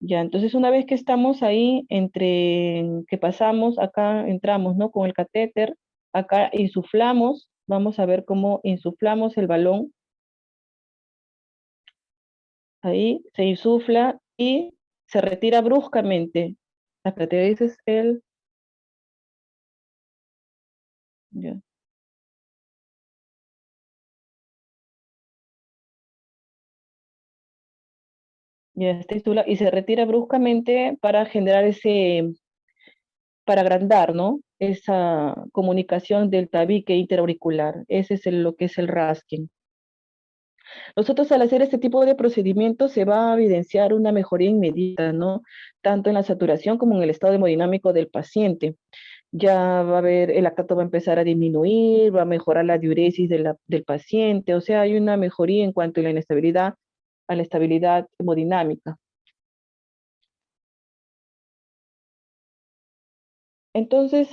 Speaker 2: Ya, entonces una vez que estamos ahí, que pasamos, acá entramos, ¿no? Con el catéter, acá insuflamos, vamos a ver cómo insuflamos el balón. Ahí se insufla y se retira bruscamente. Acá te dices ya, ya está insuflado y se retira bruscamente para generar para agrandar, ¿no? Esa comunicación del tabique interauricular. Ese es lo que es el rasking. Nosotros al hacer este tipo de procedimientos se va a evidenciar una mejoría inmediata, ¿no? Tanto en la saturación como en el estado hemodinámico del paciente. Ya va a haber, el lactato va a empezar a disminuir, va a mejorar la diuresis del paciente, o sea, hay una mejoría en cuanto a la inestabilidad, a la estabilidad hemodinámica. Entonces,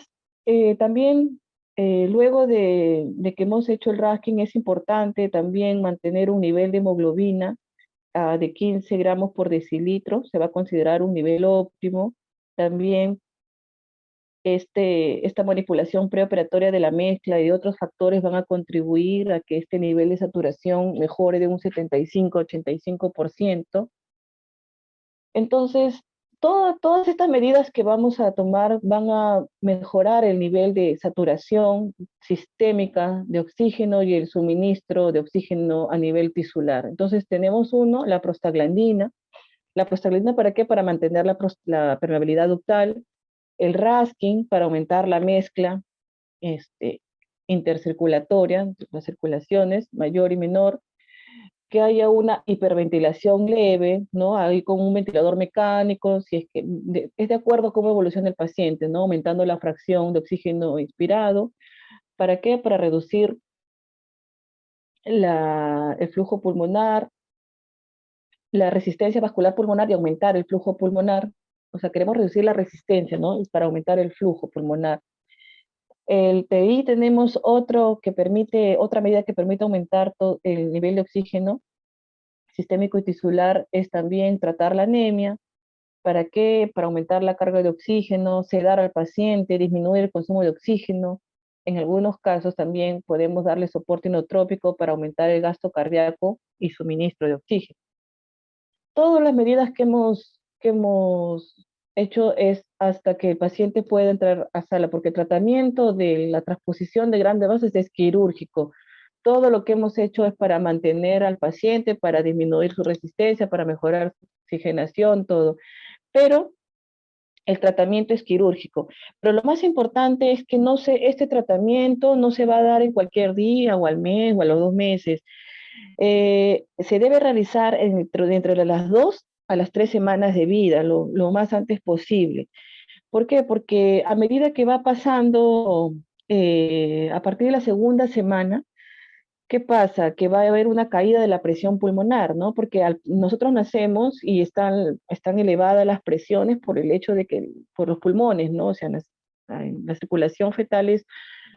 Speaker 2: también luego de que hemos hecho el rasking, es importante también mantener un nivel de hemoglobina de 15 gramos por decilitro, se va a considerar un nivel óptimo. También esta manipulación preoperatoria de la mezcla y otros factores van a contribuir a que este nivel de saturación mejore de un 75-85%. Entonces, todas estas medidas que vamos a tomar van a mejorar el nivel de saturación sistémica de oxígeno y el suministro de oxígeno a nivel tisular. Entonces, tenemos la prostaglandina. ¿La prostaglandina para qué? Para mantener la permeabilidad ductal, el rasking para aumentar la mezcla intercirculatoria, las circulaciones mayor y menor, que haya una hiperventilación leve, ¿no? Ahí con un ventilador mecánico, si es que es de acuerdo a cómo evoluciona el paciente, ¿no? Aumentando la fracción de oxígeno inspirado. ¿Para qué? Para reducir el flujo pulmonar, la resistencia vascular pulmonar y aumentar el flujo pulmonar. O sea, queremos reducir la resistencia, ¿no? Para aumentar el flujo pulmonar. El TI tenemos otra medida que permite aumentar el nivel de oxígeno sistémico y tisular, es también tratar la anemia. ¿Para qué? Para aumentar la carga de oxígeno, sedar al paciente, disminuir el consumo de oxígeno. En algunos casos también podemos darle soporte inotrópico para aumentar el gasto cardíaco y suministro de oxígeno. Todas las medidas que hemos hecho es hasta que el paciente pueda entrar a sala, porque el tratamiento de la transposición de grandes vasos es quirúrgico. Todo lo que hemos hecho es para mantener al paciente, para disminuir su resistencia, para mejorar su oxigenación, todo. Pero el tratamiento es quirúrgico. Pero lo más importante es que este tratamiento no se va a dar en cualquier día o al mes o a los 2 meses. Se debe realizar dentro de las 2 a las 3 semanas de vida, lo más antes posible. ¿Por qué? Porque a medida que va pasando, a partir de la segunda semana, ¿qué pasa? Que va a haber una caída de la presión pulmonar, ¿no? Porque nosotros nacemos y están elevadas las presiones por el hecho de que, por los pulmones, ¿no? O sea, en la circulación fetal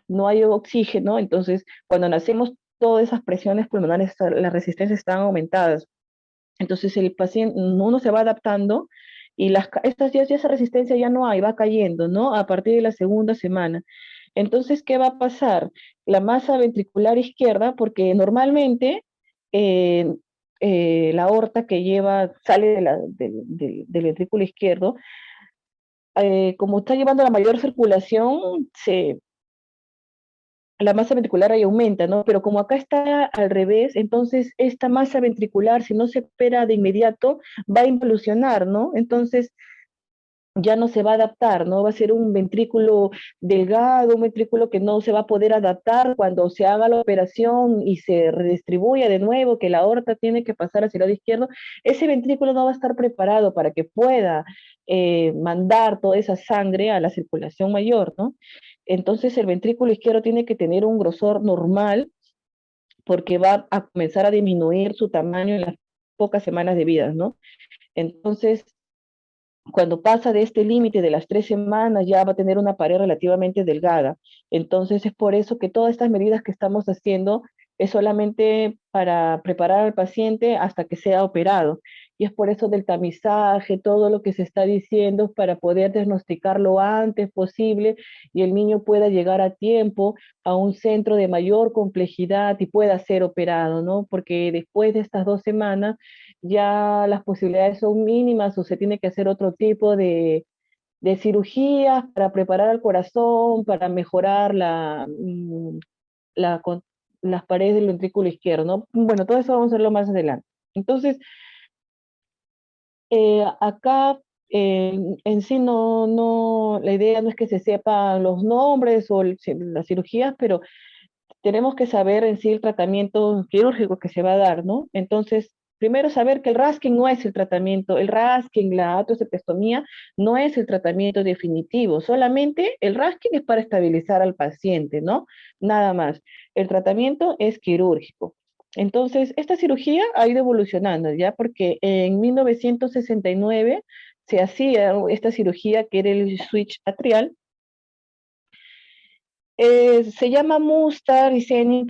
Speaker 2: no hay oxígeno, entonces cuando nacemos todas esas presiones pulmonares, las resistencias están aumentadas. Entonces el paciente, uno se va adaptando y esa resistencia ya no hay, va cayendo, ¿no? A partir de la segunda semana. Entonces, ¿qué va a pasar? La masa ventricular izquierda, porque normalmente eh, la aorta que sale del ventrículo izquierdo, como está llevando la mayor circulación, la masa ventricular ahí aumenta, ¿no? Pero como acá está al revés, entonces esta masa ventricular, si no se opera de inmediato, va a involucionar, ¿no? Entonces ya no se va a adaptar, ¿no? Va a ser un ventrículo delgado, un ventrículo que no se va a poder adaptar cuando se haga la operación y se redistribuya de nuevo, que la aorta tiene que pasar hacia el lado izquierdo. Ese ventrículo no va a estar preparado para que pueda mandar toda esa sangre a la circulación mayor, ¿no? Entonces el ventrículo izquierdo tiene que tener un grosor normal porque va a comenzar a disminuir su tamaño en las pocas semanas de vida, ¿no? Entonces, cuando pasa de este límite de las 3 semanas, ya va a tener una pared relativamente delgada. Entonces, es por eso que todas estas medidas que estamos haciendo es solamente para preparar al paciente hasta que sea operado. Y es por eso del tamizaje, todo lo que se está diciendo para poder diagnosticar lo antes posible y el niño pueda llegar a tiempo a un centro de mayor complejidad y pueda ser operado, ¿no? Porque después de estas 2 semanas ya las posibilidades son mínimas o se tiene que hacer otro tipo de cirugías para preparar al corazón, para mejorar la, con- las paredes del ventrículo izquierdo, ¿no? Bueno, todo eso vamos a verlo más adelante. Entonces, acá en sí la idea no es que se sepan los nombres o las cirugías, pero tenemos que saber en sí el tratamiento quirúrgico que se va a dar, ¿no? Entonces, primero saber que el rasking no es el tratamiento, el rasking, la atrocepectomía no es el tratamiento definitivo, solamente el rasking es para estabilizar al paciente, ¿no? Nada más. El tratamiento es quirúrgico. Entonces, esta cirugía ha ido evolucionando, ¿ya? Porque en 1969 se hacía esta cirugía que era el switch atrial. Se llama Mustard y Seni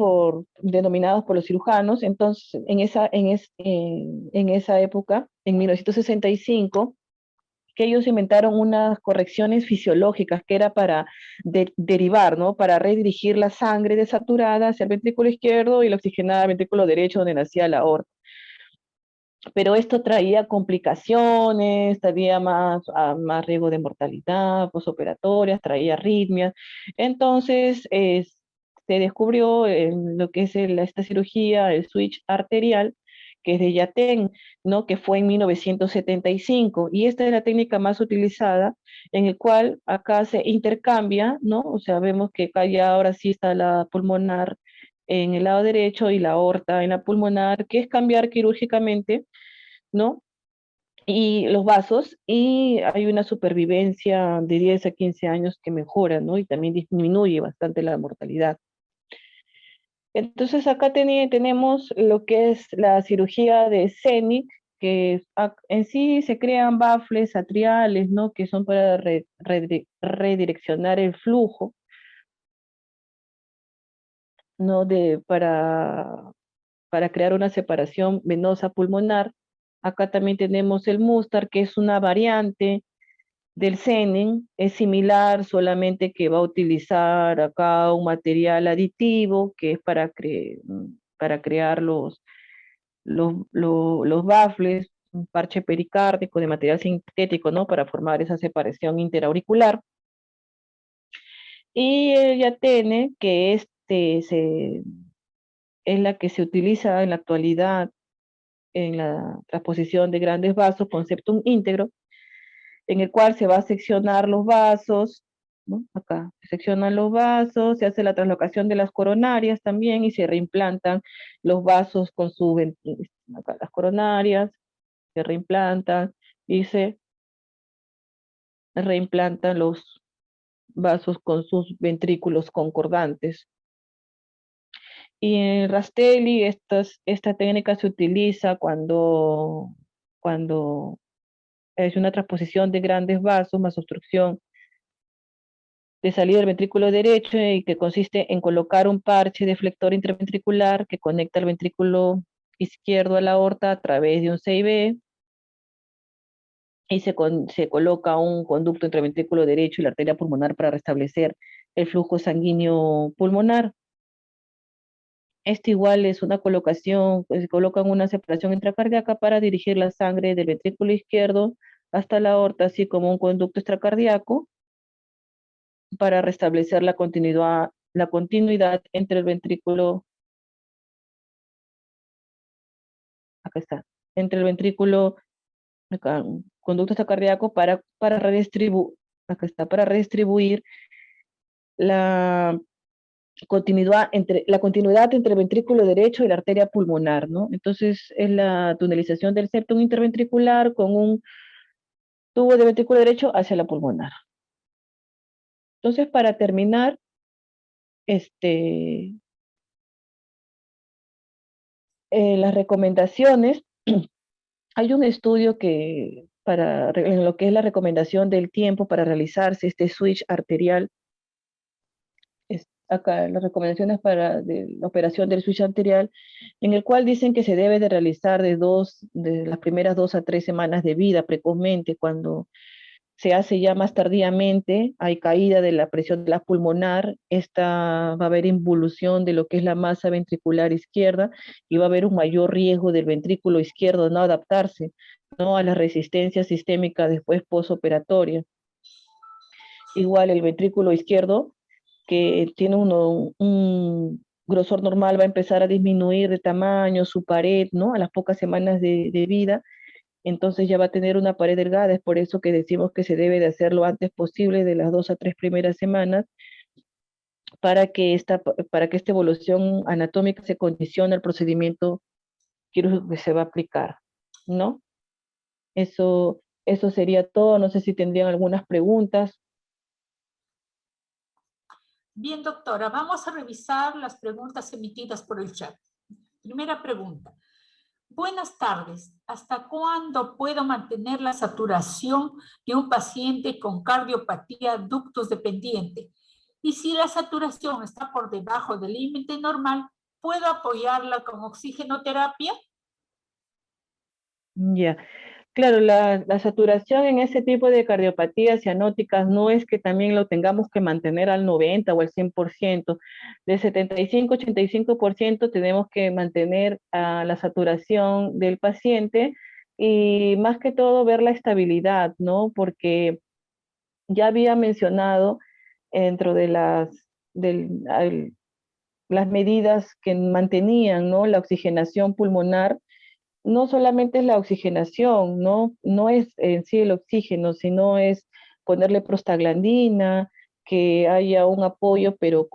Speaker 2: denominados por los cirujanos. Entonces, en esa época, en 1965, que ellos inventaron unas correcciones fisiológicas que era para derivar, ¿no? Para redirigir la sangre desaturada hacia el ventrículo izquierdo y la oxigenada al ventrículo derecho, donde nacía la aorta. Pero esto traía complicaciones, traía más riesgo de mortalidad posoperatorias, traía arritmias. Entonces, se descubrió lo que es esta cirugía, el switch arterial, que es de Yaten, ¿no? Que fue en 1975. Y esta es la técnica más utilizada, en el cual acá se intercambia, ¿no? O sea, vemos que acá ya ahora sí está la pulmonar en el lado derecho y la aorta en la pulmonar, que es cambiar quirúrgicamente, ¿no? Y los vasos, y hay una supervivencia de 10 a 15 años que mejora, ¿no? Y también disminuye bastante la mortalidad. Entonces acá tenemos lo que es la cirugía de CENIC, que en sí se crean baffles atriales, ¿no? Que son para redireccionar el flujo, ¿no? Para crear una separación venosa pulmonar. Acá también tenemos el Mustar, que es una variante del Xenen, es similar, solamente que va a utilizar acá un material aditivo, que es para crear los baffles, un parche pericárdico de material sintético, ¿no? Para formar esa separación interauricular. Y ella tiene que es la que se utiliza en la actualidad en la transposición de grandes vasos con septum íntegro, en el cual se va a seccionar los vasos, ¿no? Acá se seccionan los vasos, se hace la translocación de las coronarias también y se reimplantan los vasos con acá las coronarias, se reimplantan y se reimplantan los vasos con sus ventrículos concordantes. Y en Rastelli esta técnica se utiliza cuando es una transposición de grandes vasos más obstrucción de salida del ventrículo derecho y que consiste en colocar un parche deflector interventricular que conecta el ventrículo izquierdo a la aorta a través de un CIB y se coloca un conducto entre el ventrículo derecho y la arteria pulmonar para restablecer el flujo sanguíneo pulmonar. Esto igual es una colocación, pues, se coloca una separación intracardíaca para dirigir la sangre del ventrículo izquierdo hasta la aorta, así como un conducto extracardíaco para restablecer la continuidad entre el ventrículo, acá está, entre el ventrículo, acá, conducto extracardíaco acá está, para redistribuir la la continuidad entre el ventrículo derecho y la arteria pulmonar, ¿no? Entonces es la tunelización del septum interventricular con un tubo de ventrículo derecho hacia la pulmonar. Entonces, para terminar, las recomendaciones, hay un estudio en lo que es la recomendación del tiempo para realizarse este switch arterial. Acá las recomendaciones para la operación del switch arterial, en el cual dicen que se debe de realizar de las primeras 2 a 3 semanas de vida precozmente. Cuando se hace ya más tardíamente, hay caída de la presión de la pulmonar, va a haber involución de lo que es la masa ventricular izquierda y va a haber un mayor riesgo del ventrículo izquierdo no adaptarse, ¿no? A la resistencia sistémica después posoperatoria. Igual el ventrículo izquierdo, que tiene un grosor normal, va a empezar a disminuir de tamaño, su pared, ¿no? A las pocas semanas de vida, entonces ya va a tener una pared delgada. Es por eso que decimos que se debe de hacer lo antes posible, de las 2 a 3 primeras semanas, para que esta evolución anatómica se condicione al procedimiento quirúrgico que se va a aplicar, ¿no? Eso sería todo. No sé si tendrían algunas preguntas.
Speaker 1: Bien, doctora, vamos a revisar las preguntas emitidas por el chat. Primera pregunta. Buenas tardes. ¿Hasta cuándo puedo mantener la saturación de un paciente con cardiopatía ductus dependiente? Y si la saturación está por debajo del límite normal, ¿puedo apoyarla con oxigenoterapia?
Speaker 2: Ya. Claro, la saturación en ese tipo de cardiopatías cianóticas no es que también lo tengamos que mantener al 90 o al 100%. De 75-85% tenemos que mantener la saturación del paciente y más que todo ver la estabilidad, ¿no? Porque ya había mencionado dentro de las medidas que mantenían, ¿no? La oxigenación pulmonar. No solamente es la oxigenación, ¿no? No es en sí el oxígeno, sino es ponerle prostaglandina, que haya un apoyo, pero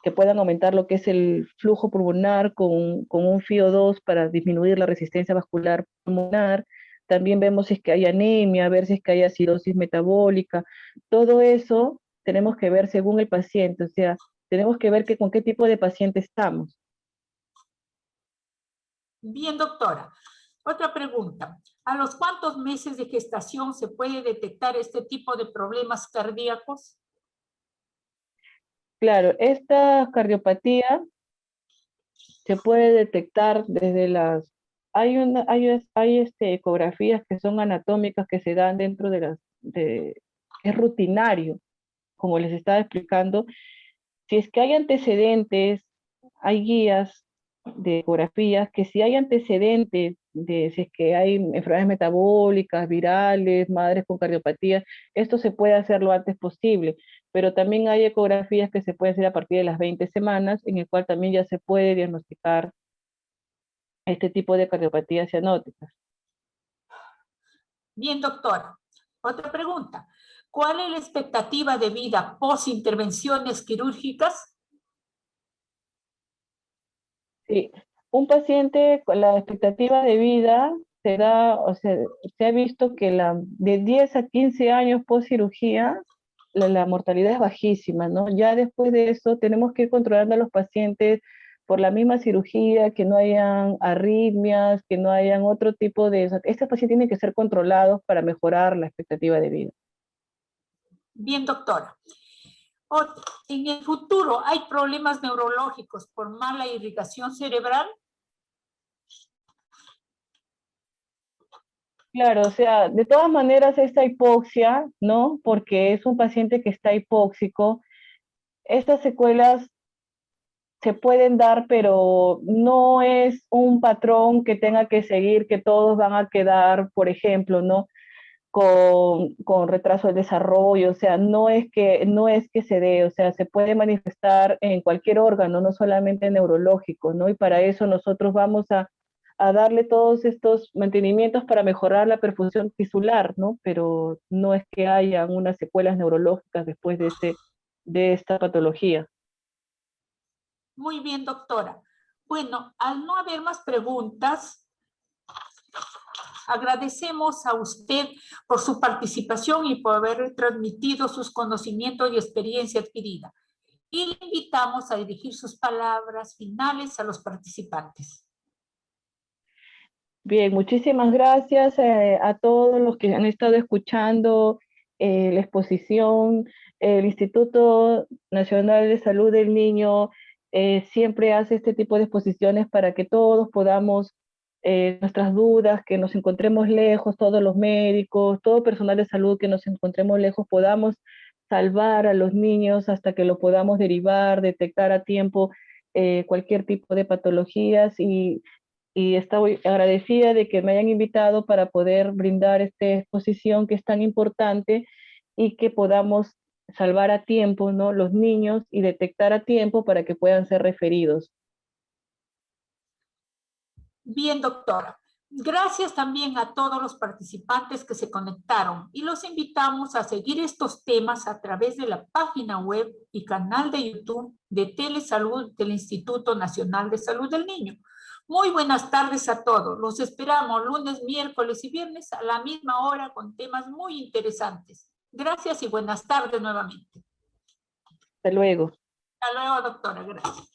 Speaker 2: que puedan aumentar lo que es el flujo pulmonar con un FiO2 para disminuir la resistencia vascular pulmonar. También vemos si es que hay anemia, ver si es que hay acidosis metabólica. Todo eso tenemos que ver según el paciente, o sea, tenemos que ver con qué tipo de paciente estamos.
Speaker 1: Bien, doctora. Otra pregunta. ¿A los cuántos meses de gestación se puede detectar este tipo de problemas cardíacos?
Speaker 2: Claro, esta cardiopatía se puede detectar hay ecografías que son anatómicas que se dan dentro es rutinario, como les estaba explicando. Si es que hay antecedentes, hay guías de ecografías, que si hay antecedentes de si es que hay enfermedades metabólicas, virales, madres con cardiopatía, esto se puede hacer lo antes posible, pero también hay ecografías que se pueden hacer a partir de las 20 semanas, en el cual también ya se puede diagnosticar este tipo de cardiopatías cianóticas.
Speaker 1: Bien, doctora. Otra pregunta. ¿Cuál es la expectativa de vida post intervenciones quirúrgicas?
Speaker 2: Sí, un paciente con la expectativa de vida se da, o sea, se ha visto que de 10 a 15 años post cirugía, la mortalidad es bajísima, ¿no? Ya después de eso tenemos que ir controlando a los pacientes por la misma cirugía, que no hayan arritmias, que no hayan otro tipo de... O sea, estos pacientes tienen que ser controlados para mejorar la expectativa de vida.
Speaker 1: Bien, doctora. En el futuro, ¿hay problemas neurológicos por mala irrigación cerebral?
Speaker 2: Claro, o sea, de todas maneras esta hipoxia, ¿no? Porque es un paciente que está hipóxico, estas secuelas se pueden dar, pero no es un patrón que tenga que seguir, que todos van a quedar, por ejemplo, ¿no? Con retraso del desarrollo, o sea, no es que se dé, o sea, se puede manifestar en cualquier órgano, no solamente neurológico, ¿no? Y para eso nosotros vamos a darle todos estos mantenimientos para mejorar la perfusión tisular, ¿no? Pero no es que haya unas secuelas neurológicas después de esta patología.
Speaker 1: Muy bien, doctora. Bueno, al no haber más preguntas, agradecemos a usted por su participación y por haber transmitido sus conocimientos y experiencia adquirida. Y le invitamos a dirigir sus palabras finales a los participantes.
Speaker 2: Bien, muchísimas gracias a todos los que han estado escuchando la exposición. El Instituto Nacional de Salud del Niño siempre hace este tipo de exposiciones para que todos podamos, nuestras dudas, que nos encontremos lejos, todos los médicos, todo personal de salud que nos encontremos lejos, podamos salvar a los niños hasta que lo podamos derivar, detectar a tiempo cualquier tipo de patologías y estoy agradecida de que me hayan invitado para poder brindar esta exposición que es tan importante y que podamos salvar a tiempo, ¿no? Los niños y detectar a tiempo para que puedan ser referidos.
Speaker 1: Bien, doctora. Gracias también a todos los participantes que se conectaron y los invitamos a seguir estos temas a través de la página web y canal de YouTube de Telesalud del Instituto Nacional de Salud del Niño. Muy buenas tardes a todos. Los esperamos lunes, miércoles y viernes a la misma hora con temas muy interesantes. Gracias y buenas tardes nuevamente.
Speaker 2: Hasta luego.
Speaker 1: Hasta luego, doctora. Gracias.